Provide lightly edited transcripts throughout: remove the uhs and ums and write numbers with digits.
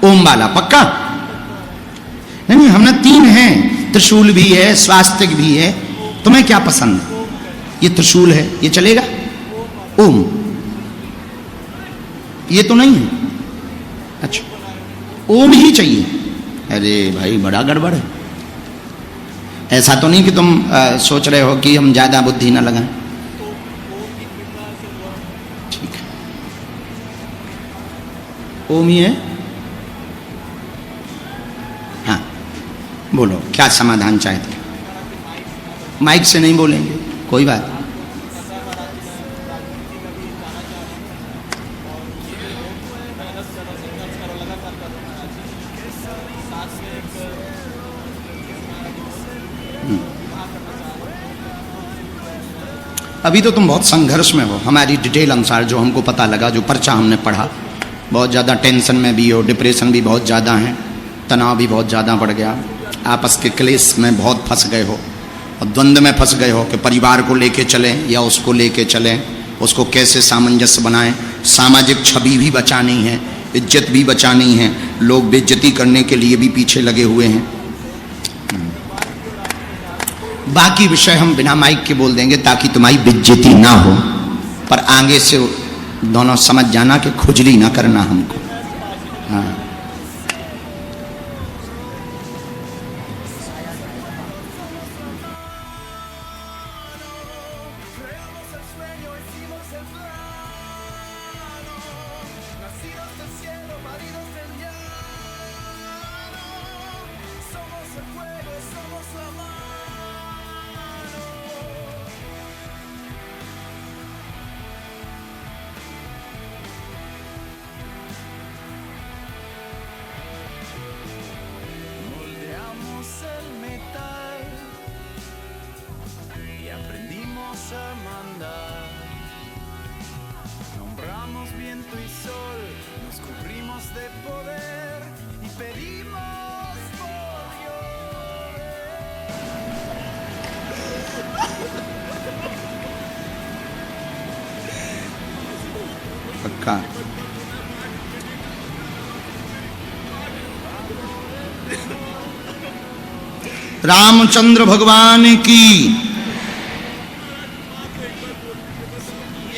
ओम वाला पक्का? नहीं, हमने 3 हैं, त्रिशूल भी है, स्वास्तिक भी है। तुम्हें क्या पसंद है? ये त्रिशूल है, ये चलेगा? ओम ये तो नहीं है। अच्छा, ओम ही चाहिए। अरे भाई बड़ा गड़बड़ है। ऐसा तो नहीं कि तुम सोच रहे हो कि हम ज्यादा बुद्धि ना लगाएं? ठीक है, ओम ही है। हाँ बोलो, क्या समाधान चाहते? माइक से नहीं बोलेंगे, कोई बात। अभी तो तुम बहुत संघर्ष में हो, हमारी डिटेल अनुसार जो हमको पता लगा, जो पर्चा हमने पढ़ा, बहुत ज़्यादा टेंशन में भी हो, डिप्रेशन भी बहुत ज़्यादा है, तनाव भी बहुत ज़्यादा बढ़ गया, आपस के क्लेश में बहुत फंस गए हो और द्वंद्व में फंस गए हो कि परिवार को लेके चलें या उसको लेके चलें, उसको कैसे सामंजस्य बनाएं। सामाजिक छवि भी बचानी है, इज्जत भी बचानी है, लोग बेइज्जती करने के लिए भी पीछे लगे हुए हैं। बाकी विषय हम बिना माइक के बोल देंगे ताकि तुम्हारी बेइज्जती ना हो, पर आगे से दोनों समझ जाना कि खुजली ना करना हमको। हाँ, पक्का। रामचंद्र भगवान की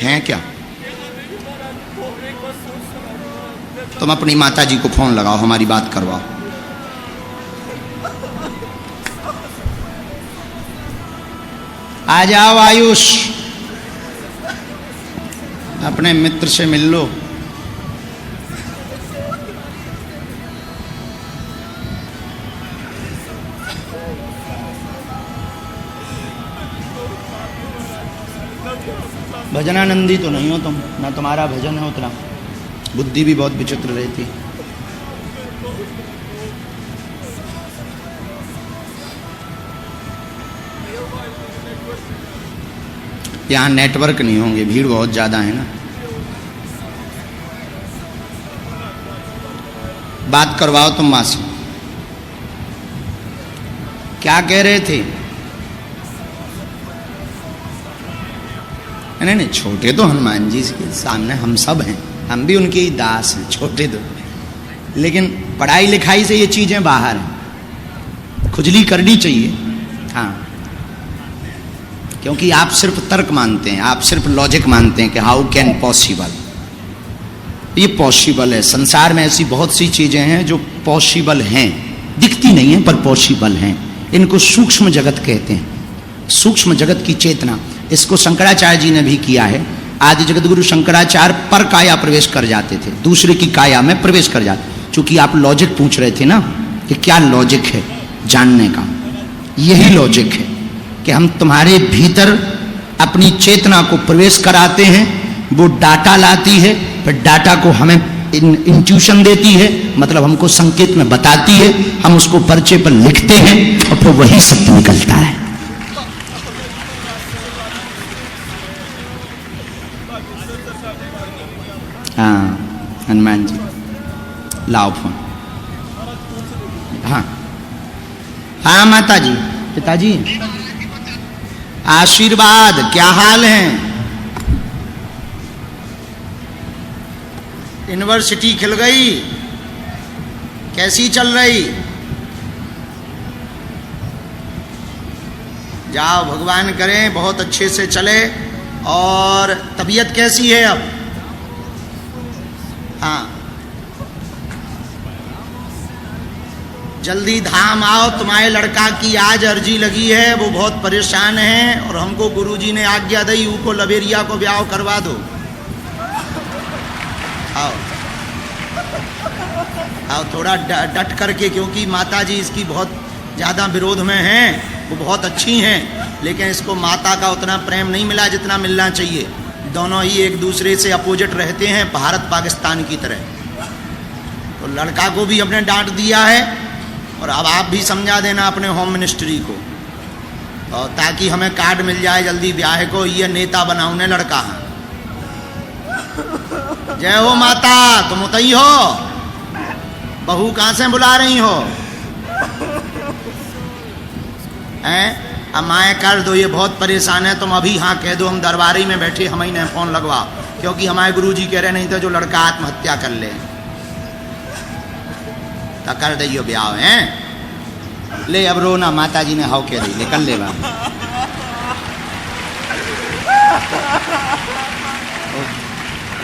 है क्या? तुम अपनी माता जी को फोन लगाओ, हमारी बात करवाओ। आ जाओ आयुष, अपने मित्र से मिल लो। भजनानंदी तो नहीं हो तुम, ना तुम्हारा भजन है उतना, बुद्धि भी बहुत विचित्र रहती। यहाँ नेटवर्क नहीं होंगे, भीड़ बहुत ज़्यादा है ना। बात करवाओ तुम माँ से। क्या कह रहे थे? नहीं नहीं, छोटे तो हनुमान जी के सामने हम सब हैं, हम भी उनके ही दास हैं, छोटे तो। लेकिन पढ़ाई लिखाई से ये चीज़ें बाहर हैं, खुजली करनी चाहिए। हाँ, क्योंकि आप सिर्फ तर्क मानते हैं, आप सिर्फ लॉजिक मानते हैं कि हाउ कैन पॉसिबल। ये पॉसिबल है। संसार में ऐसी बहुत सी चीज़ें हैं जो पॉसिबल हैं, दिखती नहीं हैं पर पॉसिबल हैं। इनको सूक्ष्म जगत कहते हैं, सूक्ष्म जगत की चेतना। इसको शंकराचार्य जी ने भी किया है। आदि जगत गुरु शंकराचार्य पर काया प्रवेश कर जाते थे, दूसरे की काया में प्रवेश कर जाते। चूंकि आप लॉजिक पूछ रहे थे ना कि क्या लॉजिक है जानने का, यही लॉजिक है कि हम तुम्हारे भीतर अपनी चेतना को प्रवेश कराते हैं, वो डाटा लाती है, फिर डाटा को हमें इंट्यूशन देती है, मतलब हमको संकेत में बताती है, हम उसको पर्चे पर लिखते हैं और फिर वही सत्य निकलता है। हाँ हनुमान जी, लाओ फोन। हाँ हाँ माता जी, पिताजी आशीर्वाद, क्या हाल है? यूनिवर्सिटी खिल गई, कैसी चल रही? जाओ, भगवान करें बहुत अच्छे से चले। और तबीयत कैसी है अब? हाँ, जल्दी धाम आओ। तुम्हारे लड़का की आज अर्जी लगी है, वो बहुत परेशान है और हमको गुरुजी ने आज्ञा दी को लबेरिया को ब्याह करवा दो। आओ आओ थोड़ा डट करके, क्योंकि माता जी इसकी बहुत ज़्यादा विरोध में हैं। वो बहुत अच्छी हैं, लेकिन इसको माता का उतना प्रेम नहीं मिला जितना मिलना चाहिए। दोनों ही एक दूसरे से अपोजिट रहते हैं, भारत पाकिस्तान की तरह। तो लड़का को भी हमने डांट दिया है और अब आप भी समझा देना अपने होम मिनिस्ट्री को, और ताकि हमें कार्ड मिल जाए जल्दी ब्याह को। ये नेता बनाऊने लड़का है। जय हो माता, तुम उतई हो, बहू कहाँ से बुला रही हो? हैं? अब माए कर दो, ये बहुत परेशान है। तुम अभी हाँ कह दो, हम दरबारी में बैठे, हम ही ने फोन लगवाओ, क्योंकि हमारे गुरुजी कह रहे नहीं तो जो लड़का आत्महत्या कर ले तो कर दियो ब्याह है। ले अब रो ना, माता जी ने हाउ कह दी, ले कर ले बा।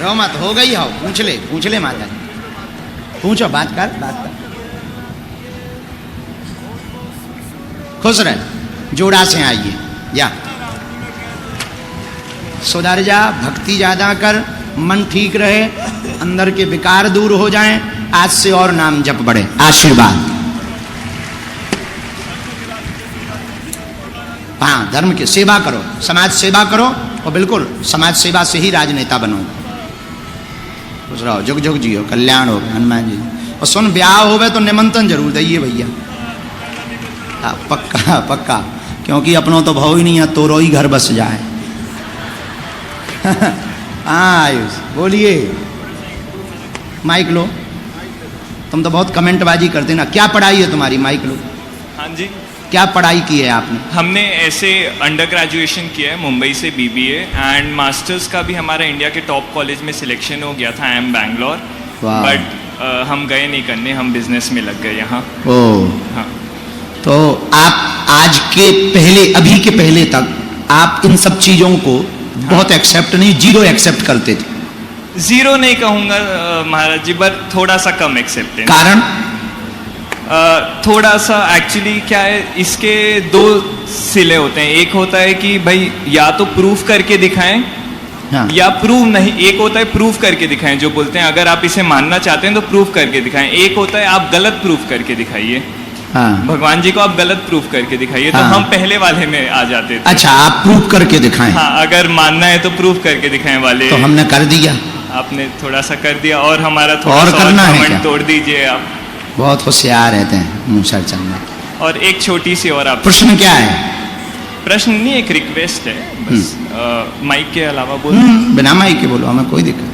रो मत, हो गई हाउ, पूछ ले माता जी, पूछो, बात कर। खुश रहे, जोड़ा से आइए, या सुधर जा, भक्ति ज्यादा कर, मन ठीक रहे, अंदर के विकार दूर हो जाएं, आज से और नाम जप बढ़े। आशीर्वाद। हाँ, धर्म की सेवा करो, समाज सेवा करो, और बिल्कुल समाज सेवा से ही राजनेता बनो। खुश रहो, जुग जुग जियो, कल्याण हो हनुमान जी। और सुन, ब्याह होवे तो निमंत्रण जरूर दइए भैया। पक्का पक्का, क्योंकि अपनों तो भाव ही नहीं है, तोरो ही घर बस जाए। हाँ आयुष, बोलिए, माइक लो। तुम तो बहुत कमेंटबाजी करते ना। क्या पढ़ाई है तुम्हारी? माइक लो। हाँ जी, क्या पढ़ाई की है आपने? हमने ऐसे अंडर ग्रेजुएशन किया है मुंबई से, बीबीए, एंड मास्टर्स का भी हमारा इंडिया के टॉप कॉलेज में सिलेक्शन हो गया था, IIM बैंगलोर। बट हम गए नहीं करने, हम बिजनेस में लग गए यहाँ। ओह हाँ। तो आप आज के पहले, अभी के पहले तक आप इन सब चीजों को बहुत एक्सेप्ट नहीं, जीरो एक्सेप्ट करते थे? जीरो नहीं कहूँगा महाराज जी, बट थोड़ा सा कम एक्सेप्ट है। कारण? थोड़ा सा एक्चुअली क्या है, इसके दो सिले होते हैं। एक होता है कि भाई या तो प्रूफ करके दिखाएं, हाँ। या प्रूव नहीं। एक होता है प्रूफ करके दिखाएं, जो बोलते हैं अगर आप इसे मानना चाहते हैं तो प्रूफ करके दिखाएं। एक होता है आप गलत प्रूफ करके दिखाइए। हाँ। भगवान जी को आप गलत प्रूफ करके दिखाइए। हाँ। तो हम पहले वाले में आ जाते थे। अच्छा, आप प्रूफ करके दिखाएं? हाँ, अगर मानना है तो प्रूफ करके दिखाएं वाले। तो हमने कर दिया। आपने थोड़ा सा कर दिया, और हमारा थोड़ा और सा करना है कमेंट क्या? तोड़ दीजिए आप। बहुत होशियार रहते हैं मूसर चंद्र। और एक छोटी सी और आप प्रश्न क्या है? प्रश्न नहीं, एक रिक्वेस्ट है बस। माइक के अलावा बोल। बिना माइक के बोलो, हमें कोई दिक्कत।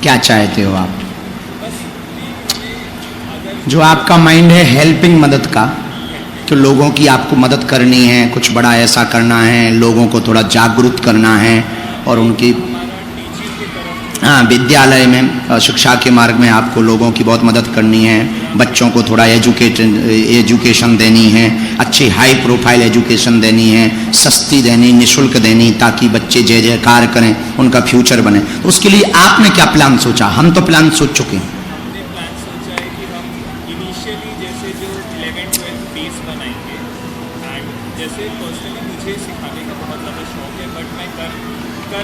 क्या चाहते हो आप? जो आपका माइंड है हेल्पिंग, मदद का, तो लोगों की आपको मदद करनी है, कुछ बड़ा ऐसा करना है, लोगों को थोड़ा जागरूक करना है, और उनकी हाँ विद्यालय में शिक्षा के मार्ग में आपको लोगों की बहुत मदद करनी है। बच्चों को थोड़ा एजुकेशन देनी है, अच्छी हाई प्रोफाइल एजुकेशन देनी है, सस्ती देनी, निःशुल्क देनी, ताकि बच्चे जय जयकार करें, उनका फ्यूचर बने। तो उसके लिए आपने क्या प्लान सोचा? हम तो प्लान सोच चुके हैं। हमने प्लान सोचा है कि हम इनिशियली जैसे जो 11-12 बेस बनाएंगे, एंड जैसे पर्सनली मुझे सिखाने का बहुत ज़्यादा शौक है, बट मैं कर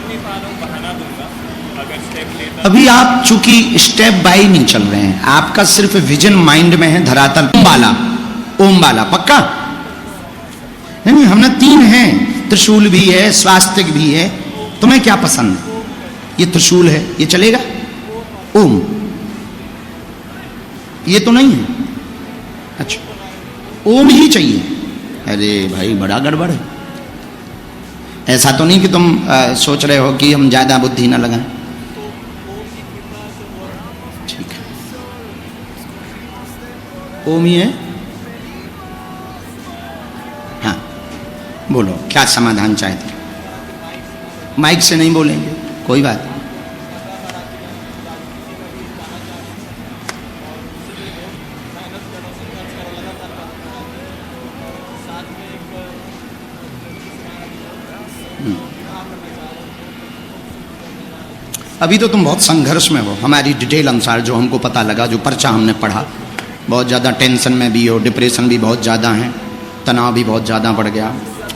नहीं पा रहा हूँ, बहाना दूंगा अगर स्टेप लेता। अभी आप चूंकि स्टेप बाय नहीं चल रहे हैं, आपका सिर्फ विजन माइंड में है, धरातल ओम वाला पक्का नहीं। हमने 3 हैं, त्रिशूल भी है, स्वास्तिक भी है। तुम्हें क्या पसंद है? ये त्रिशूल है, ये चलेगा? ओम ये तो नहीं है? अच्छा, ओम ही चाहिए। अरे भाई, बड़ा गड़बड़ है। ऐसा तो नहीं कि तुम सोच रहे हो कि हम ज्यादा बुद्धि ना लगाएं? ठीक है, ओम ही है। हाँ, बोलो क्या समाधान चाहते? माइक से नहीं बोलेंगे, कोई बात नहीं। अभी तो तुम बहुत संघर्ष में हो, हमारी डिटेल अनुसार जो हमको पता लगा, जो पर्चा हमने पढ़ा, बहुत ज़्यादा टेंशन में भी हो, डिप्रेशन भी बहुत ज़्यादा है, तनाव भी बहुत ज़्यादा बढ़ गया,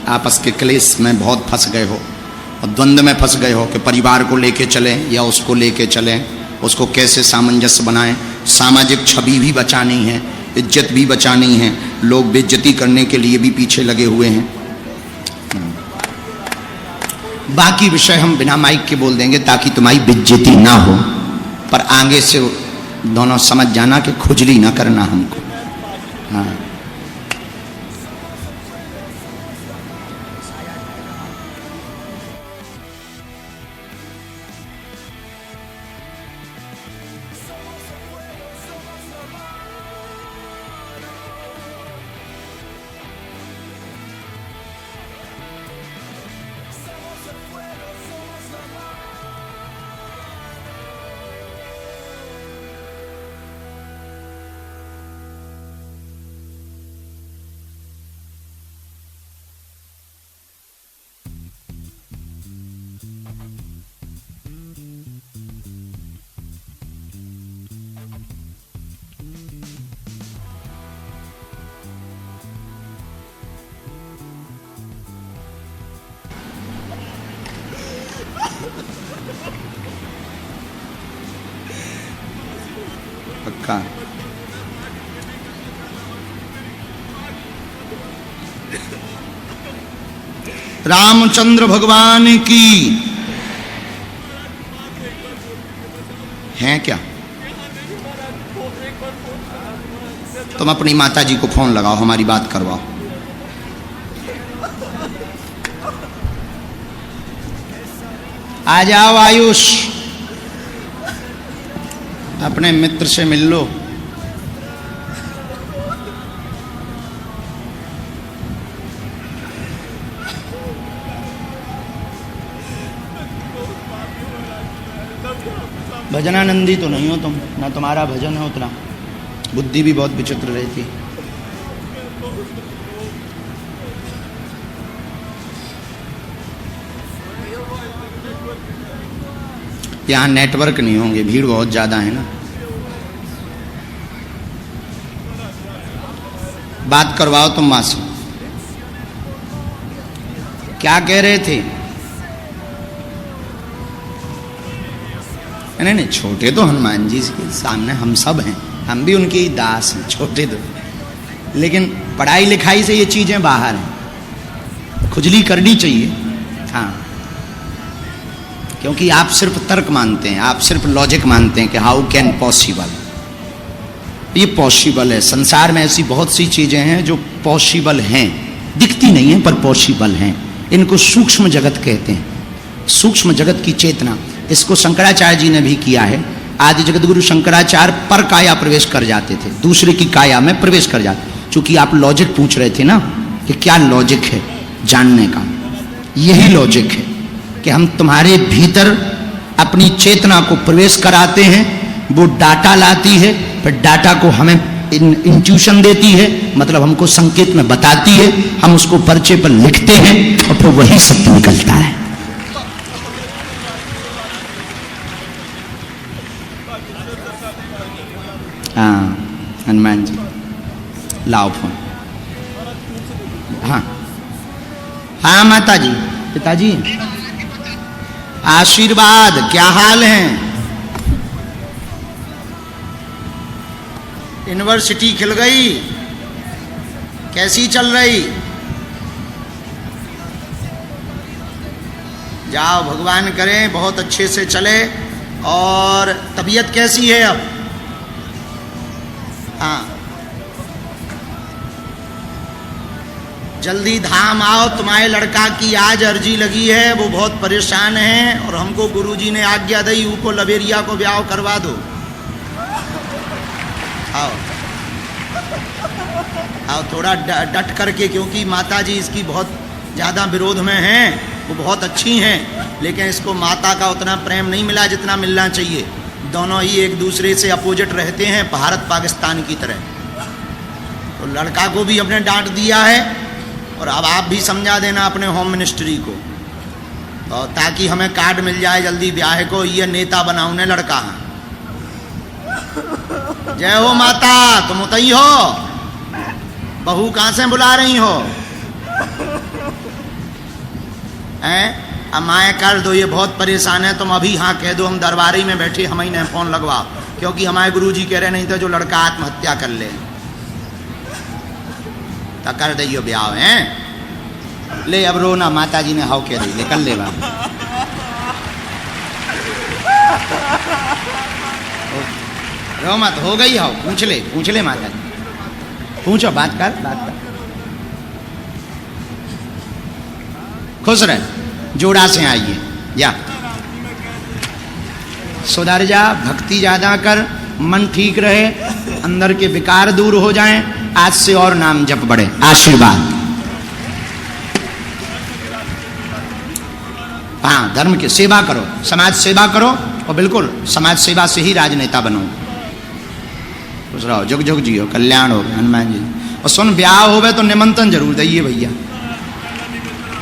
आपस के क्लेश में बहुत फंस गए हो और द्वंद्व में फंस गए हो कि परिवार को लेके चलें या उसको लेके चलें, उसको कैसे सामंजस्य बनाएं, सामाजिक छवि भी बचानी है, इज्जत भी बचानी है, लोग बेइज्जती करने के लिए भी पीछे लगे हुए हैं। बाकी विषय हम बिना माइक के बोल देंगे ताकि तुम्हारी बेइज्जती ना हो, पर आगे से दोनों समझ जाना कि खुजली ना करना हमको। हाँ, पक्का। रामचंद्र भगवान की है क्या? तुम अपनी माता जी को फोन लगाओ, हमारी बात करवाओ। आ जाओ आयुष, अपने मित्र से मिल लो। भजनानंदी तो नहीं हो तुम, ना तुम्हारा भजन है उतना, बुद्धि भी बहुत विचित्र रहती। यहाँ नेटवर्क नहीं होंगे, भीड़ बहुत ज़्यादा है ना। बात करवाओ तुम माँ से। क्या कह रहे थे? नहीं नहीं, छोटे तो हनुमान जी के सामने हम सब हैं, हम भी उनके ही दास हैं, छोटे तो, लेकिन पढ़ाई लिखाई से ये चीज़ें बाहर हैं, खुजली करनी चाहिए। हाँ, क्योंकि आप सिर्फ तर्क मानते हैं, आप सिर्फ लॉजिक मानते हैं कि हाउ कैन पॉसिबल। ये पॉसिबल है, संसार में ऐसी बहुत सी चीज़ें हैं जो पॉसिबल हैं, दिखती नहीं हैं पर पॉसिबल हैं। इनको सूक्ष्म जगत कहते हैं, सूक्ष्म जगत की चेतना। इसको शंकराचार्य जी ने भी किया है। आदि जगत गुरु शंकराचार्य पर काया प्रवेश कर जाते थे, दूसरे की काया में प्रवेश कर जाते। चूंकि आप लॉजिक पूछ रहे थे ना कि क्या लॉजिक है जानने का, यही लॉजिक है कि हम तुम्हारे भीतर अपनी चेतना को प्रवेश कराते हैं, वो डाटा लाती है, फिर डाटा को हमें इंट्यूशन देती है, मतलब हमको संकेत में बताती है, हम उसको पर्चे पर लिखते हैं और फिर वही सत्य निकलता है। हाँ हनुमान जी, लाओ फोन। हाँ हाँ माता जी, पिताजी, आशीर्वाद, क्या हाल है? यूनिवर्सिटी खिल गई, कैसी चल रही? जाओ, भगवान करें बहुत अच्छे से चले। और तबीयत कैसी है अब? हाँ, जल्दी धाम आओ, तुम्हारे लड़का की आज अर्जी लगी है, वो बहुत परेशान है और हमको गुरुजी ने आज्ञा दी को लबेरिया को ब्याह करवा दो। आओ आओ, थोड़ा डट करके, क्योंकि माता जी इसकी बहुत ज़्यादा विरोध में हैं, वो बहुत अच्छी हैं, लेकिन इसको माता का उतना प्रेम नहीं मिला जितना मिलना चाहिए। दोनों ही एक दूसरे से अपोजिट रहते हैं, भारत पाकिस्तान की तरह। तो लड़का को भी अपने डांट दिया है, और अब आप भी समझा देना अपने होम मिनिस्ट्री को, और ताकि हमें कार्ड मिल जाए जल्दी ब्याह को, ये नेता बनाऊ ने लड़का। जय हो माता, तुम उतई हो, बहू कहाँ से बुला रही हो? अब माए कर दो, ये बहुत परेशान है, तुम अभी हाँ कह दो, हम दरबारी में बैठे, हम ही ने फोन लगवाओ, क्योंकि हमारे गुरुजी कह रहे नहीं तो जो लड़का आत्महत्या कर ले, तो कर दियो ब्याह है। ले अब रो ना, माता जी ने हाउ कह दी, ले कर ले बा। रो मत, हो गई हाउ, पूछ ले माता जी, पूछो, बात कर। खुश रहे, जोड़ा से आइए, या सुधर जा, भक्ति ज्यादा कर, मन ठीक रहे, अंदर के विकार दूर हो जाएं, आज से और नाम जप बढ़े। आशीर्वाद। हाँ, धर्म की सेवा करो, समाज सेवा करो, और बिल्कुल समाज सेवा से ही राजनेता बनो। खुश रहो, जुग जुग जियो, कल्याण हो हनुमान जी। और सुन, ब्याह होवे तो निमंत्रण जरूर दइए भैया।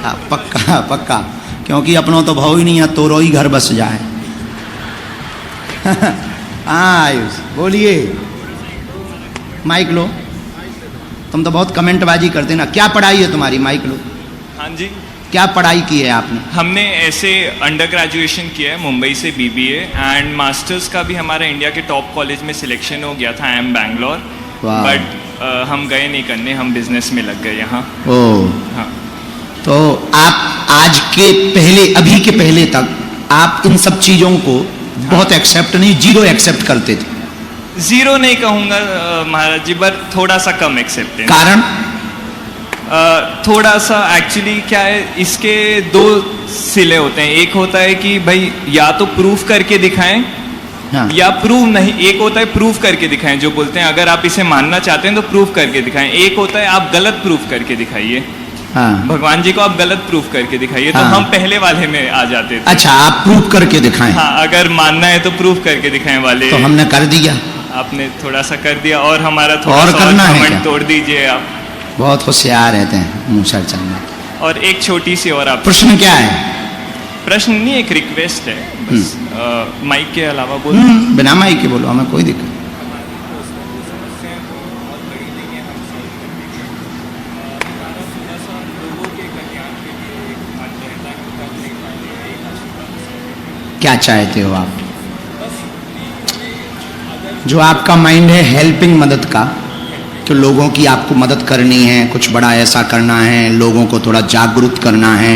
हाँ, पक्का, क्योंकि अपनों तो भाव ही नहीं है, तोरो ही घर बस जाए। हाँ आयुष, बोलिए, माइक लो। तुम तो बहुत कमेंटबाजी करते ना। क्या पढ़ाई है तुम्हारी? माइक लो। हाँ जी, क्या पढ़ाई की है आपने? हमने ऐसे अंडर ग्रेजुएशन किया है मुंबई से BBA, एंड मास्टर्स का भी हमारा इंडिया के टॉप कॉलेज में सिलेक्शन हो गया था, IIM बैंगलोर, बट हम गए नहीं करने, हम बिजनेस में लग गए यहाँ। ओह हाँ। तो आप आज के पहले, अभी के पहले तक आप इन सब चीजों को बहुत एक्सेप्ट नहीं, जीरो एक्सेप्ट करते थे? जीरो नहीं कहूँगा महाराज जी, बट थोड़ा सा कम एक्सेप्ट है। कारण? थोड़ा सा एक्चुअली क्या है, इसके दो सिले होते हैं। एक होता है कि भाई या तो प्रूफ करके दिखाएं, हाँ। या प्रूव नहीं। एक होता है प्रूफ करके दिखाएं, जो बोलते हैं अगर आप इसे मानना चाहते हैं तो प्रूफ करके दिखाएं। एक होता है आप गलत प्रूफ करके दिखाइए। हाँ। भगवान जी को आप गलत प्रूफ करके दिखाइए। हाँ। तो हम पहले वाले में आ जाते थे। अच्छा, आप प्रूफ करके दिखाएं। हाँ, अगर मानना है तो प्रूफ करके दिखाएं वाले। तो हमने कर दिया। आपने थोड़ा सा कर दिया, और हमारा थोड़ा और सा करना है कमेंट क्या? तोड़ दीजिए आप। बहुत होशियार रहते हैं मूसर चंद। और एक छोटी सी और आप, प्रश्न क्या है? प्रश्न नहीं, एक रिक्वेस्ट है बस। माइक के अलावा बोल। बिना माइक के बोलो, हमें कोई दिक्कत। क्या चाहते हो आप? जो आपका माइंड है हेल्पिंग, मदद का, कि लोगों की आपको मदद करनी है, कुछ बड़ा ऐसा करना है, लोगों को थोड़ा जागरूक करना है,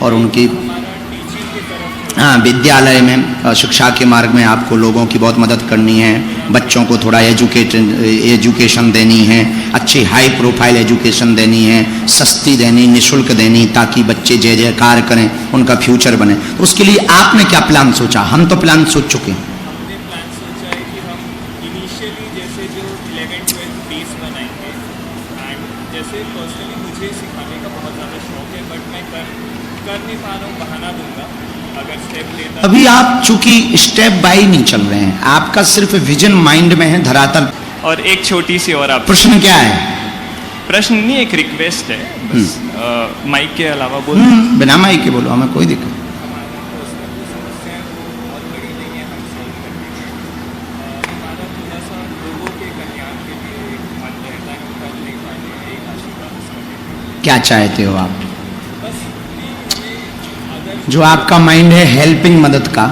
और उनकी, हाँ, विद्यालय में शिक्षा के मार्ग में आपको लोगों की बहुत मदद करनी है, बच्चों को थोड़ा एजुकेशन देनी है, अच्छी हाई प्रोफाइल एजुकेशन देनी है, सस्ती देनी, निःशुल्क देनी, ताकि बच्चे जय जयकार करें, उनका फ्यूचर बने। तो उसके लिए आपने क्या प्लान सोचा? हम तो प्लान सोच चुके हैं। हमने प्लान सोचा है कि हम इनिशियली जैसे जो 11-12 बेस बनाएंगे, एंड जैसे पर्सनली मुझे सिखाने का बहुत ज़्यादा शौक है, बट मैं कर नहीं पा रहा हूँ, बहाना दूंगा अगर स्टेप लेता। अभी आप चूंकि स्टेप बाय नहीं चल रहे हैं, आपका सिर्फ विजन माइंड में है, धरातल। और एक छोटी सी और आप, प्रश्न क्या है? प्रश्न नहीं, एक रिक्वेस्ट है बस। माइक के अलावा बोल। बिना माइक के बोलो, हमें कोई दिक्कत। क्या चाहते हो आप? जो आपका माइंड है हेल्पिंग, मदद का,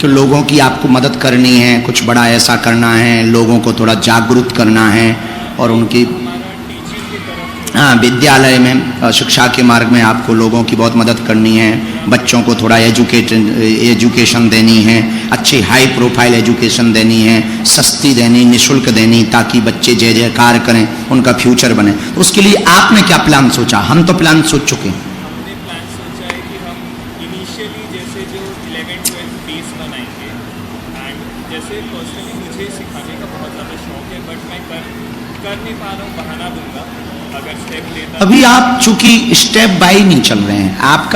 कि लोगों की आपको मदद करनी है, कुछ बड़ा ऐसा करना है, लोगों को थोड़ा जागरूक करना है, और उनकी, हाँ, विद्यालय में शिक्षा के मार्ग में आपको लोगों की बहुत मदद करनी है, बच्चों को थोड़ा एजुकेशन देनी है, अच्छी हाई प्रोफाइल एजुकेशन देनी है, सस्ती देनी, निःशुल्क देनी, ताकि बच्चे जय जयकार करें, उनका फ्यूचर बने। तो उसके लिए आपने क्या प्लान सोचा? हम तो प्लान सोच चुके हैं। हमने प्लान सोचा है कि हम इनिशियली जैसे जो 11-12 बेस बनाएंगे, एंड जैसे पर्सनली मुझे सिखाने का बहुत ज़्यादा शौक है, बट मैं कर नहीं पा रहा हूँ, बहाना दूंगा अगर स्टेप लेता अभी आप चूंकि स्टेप बाय नहीं चल रहे हैं, आपका